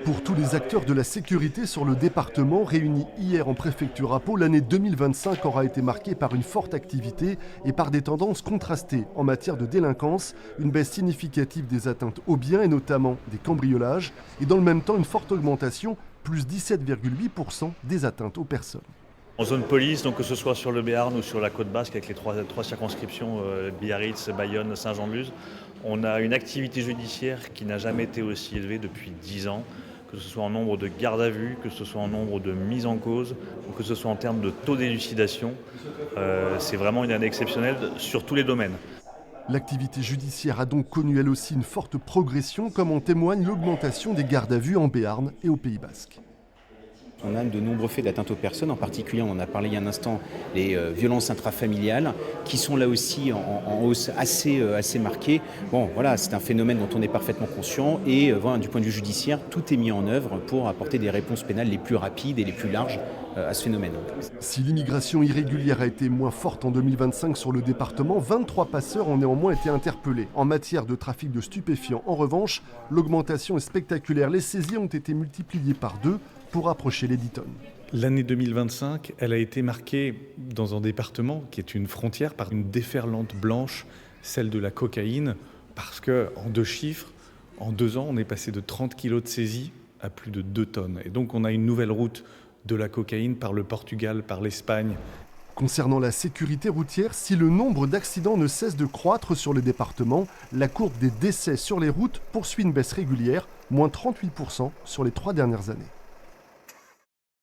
Pour tous les acteurs de la sécurité sur le département réunis hier en préfecture à Pau, l'année 2025 aura été marquée par une forte activité et par des tendances contrastées en matière de délinquance, une baisse significative des atteintes aux biens et notamment des cambriolages, et dans le même temps une forte augmentation, plus 17,8% des atteintes aux personnes. En zone police, donc que ce soit sur le Béarn ou sur la côte basque avec les trois circonscriptions Biarritz, Bayonne, Saint-Jean-de-Luz, on a une activité judiciaire qui n'a jamais été aussi élevée depuis 10 ans, que ce soit en nombre de gardes à vue, que ce soit en nombre de mises en cause, ou que ce soit en termes de taux d'élucidation. C'est vraiment une année exceptionnelle sur tous les domaines. L'activité judiciaire a donc connu elle aussi une forte progression, comme en témoigne l'augmentation des gardes à vue en Béarn et au Pays basque. On a de nombreux faits d'atteinte aux personnes, en particulier, on en a parlé il y a un instant, les violences intrafamiliales, qui sont là aussi en hausse assez marquée. Bon, voilà, c'est un phénomène dont on est parfaitement conscient et voilà, du point de vue judiciaire, tout est mis en œuvre pour apporter des réponses pénales les plus rapides et les plus larges à ce phénomène. Si l'immigration irrégulière a été moins forte en 2025 sur le département, 23 passeurs ont néanmoins été interpellés. En matière de trafic de stupéfiants, en revanche, l'augmentation est spectaculaire. Les saisies ont été multipliées par 2 pour approcher les 10 tonnes. L'année 2025, elle a été marquée dans un département qui est une frontière par une déferlante blanche, celle de la cocaïne, parce qu'en 2 chiffres, en 2 ans, on est passé de 30 kilos de saisie à plus de 2 tonnes. Et donc on a une nouvelle route de la cocaïne par le Portugal, par l'Espagne. Concernant la sécurité routière, si le nombre d'accidents ne cesse de croître sur le département, la courbe des décès sur les routes poursuit une baisse régulière, moins 38% sur les 3 dernières années.